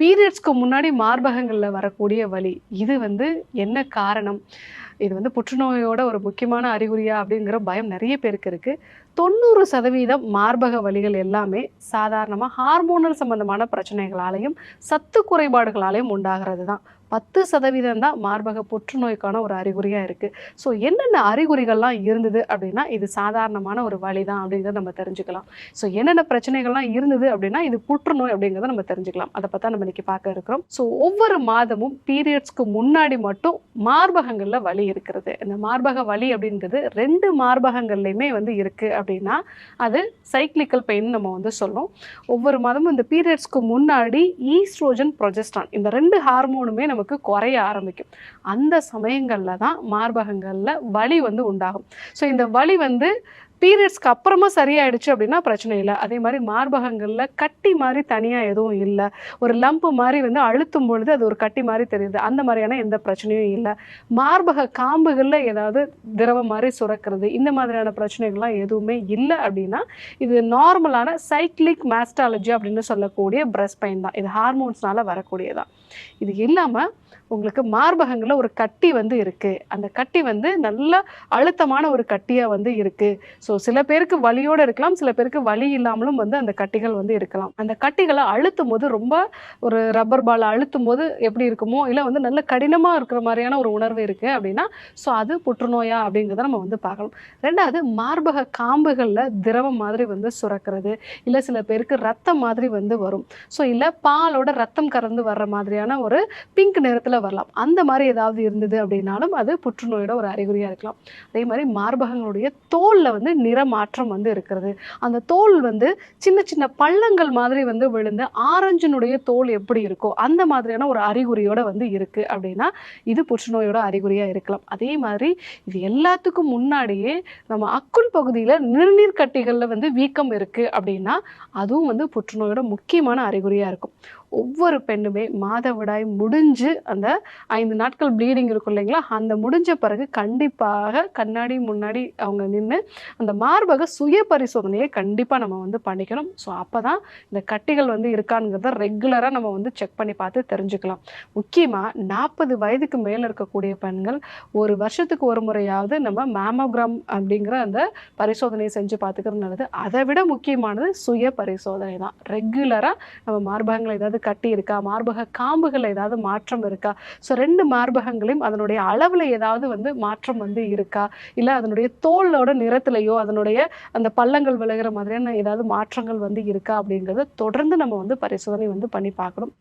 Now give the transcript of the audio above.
பீரியட்ஸ்க்கு முன்னாடி மார்பகங்கள்ல வரக்கூடிய வலி, இது என்ன காரணம்? இது புற்றுநோயோட ஒரு முக்கியமான அறிகுறியா? அப்படிங்கிற பயம் நெறைய பேருக்கு இருக்கு. 90% மார்பக வலிகள் எல்லாமே சாதாரணமா ஹார்மோனல் சம்பந்தமான பிரச்சனைகளாலயும், சத்து குறைபாடுகளாலயும் உண்டாகிறது தான். 10% தான் மார்பக புற்றுநோய்க்கான ஒரு அறிகுறியா இருக்கு. ஸோ என்னென்ன அறிகுறிகள்லாம் இருந்தது அப்படின்னா, இது சாதாரணமான ஒரு வலி தான் அப்படிங்கிறத நம்ம தெரிஞ்சுக்கலாம். ஸோ என்னென்ன பிரச்சனைகள்லாம் இருந்தது அப்படின்னா, இது புற்றுநோய் அப்படிங்கிறத நம்ம தெரிஞ்சுக்கலாம். அத பத்தி தான் நம்ம இன்னைக்கு பார்க்க இருக்கிறோம். ஸோ ஒவ்வொரு மாதமும் பீரியட்ஸ்க்கு முன்னாடி மட்டும் மார்பகங்கள்ல வலி இருக்கிறது. இந்த மார்பக வலி அப்படின்றது 2 மார்பகங்கள்லயுமே இருக்கு அப்படின்னா, அது சைக்ளிக்கல் பெயின் நம்ம சொல்றோம். ஒவ்வொரு மாதமும் இந்த பீரியட்ஸ்க்கு முன்னாடி ஈஸ்ட்ரோஜன், புரொஜெஸ்ட்ரான் இந்த 2 ஹார்மோனுமே நமக்கு குறைய ஆரம்பிக்கும். அந்த சமயங்கள்ல தான் மார்பகங்கள்ல வலி உண்டாகும். ஸோ இந்த வலி பீரியட்ஸ்க்கு அப்புறமா சரியாயிடுச்சு அப்படின்னா பிரச்சனை இல்ல. அதே மாரி மார்பகங்கள்ல கட்டி மாரி தனியா எதுவும் இல்ல. ஒரு லம்ப் மாரி அழுத்தும் பொழுது அது ஒரு கட்டி மாரி தெரியுது. அந்த மாரியான எந்த பிரச்சனையும் இல்ல. மார்பக காம்புகள்ல ஏதாவது திரவம் மாரி சுரக்கிறது, இந்த மாதிரியான பிரச்சனைகள்லாம் எதுவுமே இல்ல அப்படின்னா, இது நார்மலான சைக்ளிக் மாஸ்டாலஜி அப்படின்னு சொல்லக்கூடிய பிரஸ்ட் பெயின் தான். இது ஹார்மோன்ஸ்னால வரக்கூடியதான். இது இல்லாம உங்களுக்கு மார்பகங்கள்ல ஒரு கட்டி இருக்கு. அந்த கட்டி நல்ல அழுத்தமான ஒரு கட்டியா இருக்கு. ஸோ சில பேருக்கு வலியோட இருக்கலாம், சில பேருக்கு வலி இல்லாமலும் அந்த கட்டிகள் இருக்கலாம். அந்த கட்டிகள அழுத்தும்போது ரொம்ப ஒரு ரப்பர் பால் அழுத்தும்போது எப்படி இருக்குமோ, இல்ல நல்ல கடினமா இருக்கிற மாரியான ஒரு உணர்வு இருக்கு அப்படின்னா, ஸோ அது புற்றுநோயா அப்படிங்கிறத நம்ம பார்க்கணும். 2வது மார்பக காம்புகள்ல திரவம் மாதிரி சுரக்கிறது, இல்ல சில பேருக்கு ரத்தம் மாதிரி வரும். ஸோ இல்ல பாலோட ரத்தம் கலந்து வர்ற மாதிரியான ஒரு பிங்க் நிறத்துல வரலாம். அந்த மாதிரி ஏதாவது இருந்தது அப்படின்னாலும் அது புற்றுநோயோட ஒரு அறிகுறியா இருக்கலாம். அதே மாதிரி மார்பகங்களுடைய தோல்ல நிற மாற்றம் இருக்கிறது. அந்த தோல் சின்ன சின்ன பள்ளங்கள் மாதிரி விழுந்து ஆரஞ்சினுடைய தோல் எப்படி இருக்கோ அந்த மாதிரியான ஒரு அறிகுறியோட இருக்கு அப்படின்னா இது புற்றுநோயோட அறிகுறியா இருக்கலாம். அதே மாதிரி இது எல்லாத்துக்கும் முன்னாடியே நம்ம அக்குள் பகுதியில நிணநீர் கட்டிகள்ல வீக்கம் இருக்கு அப்படின்னா அதுவும் புற்றுநோயோட முக்கியமான அறிகுறியா இருக்கும். ஒவ்வொரு பெண்ணுமே மாதவிடாய் முடிஞ்சு அந்த 5 நாட்கள் ப்ளீடிங் இருக்கும் இல்லைங்களா, அந்த முடிஞ்ச பிறகு கண்டிப்பாக கண்ணாடி முன்னாடி அவங்க நின்று அந்த மார்பக சுய பரிசோதனையை கண்டிப்பாக நம்ம பண்ணிக்கணும். ஸோ அப்போ தான் இந்த கட்டிகள் இருக்காங்கிறத ரெகுலராக நம்ம செக் பண்ணி பார்த்து தெரிஞ்சுக்கலாம். முக்கியமாக 40 வயதுக்கு மேலே இருக்கக்கூடிய பெண்கள் ஒரு வருஷத்துக்கு ஒரு முறையாவது நம்ம மேமோகிராம் அப்படிங்கிற அந்த பரிசோதனையை செஞ்சு பார்த்துக்கிறது நல்லது. அதை விட முக்கியமானது சுய பரிசோதனை தான். ரெகுலராக நம்ம மார்பகங்கள் ஏதாவது கட்டி இருக்கா, மார்பக காம்புகள் ஏதாவது மாற்றம் இருக்கா, ஸோ 2 மார்பகங்களையும் அதனுடைய அளவில் ஏதாவது மாற்றம் இருக்கா, இல்லை அதனுடைய தோலோட நிறத்திலேயோ அதனுடைய அந்த பள்ளங்கள் விளைகிற மாதிரியான ஏதாவது மாற்றங்கள் இருக்கா அப்படிங்கிறத தொடர்ந்து நம்ம பரிசோதனை பண்ணி பார்க்கணும்.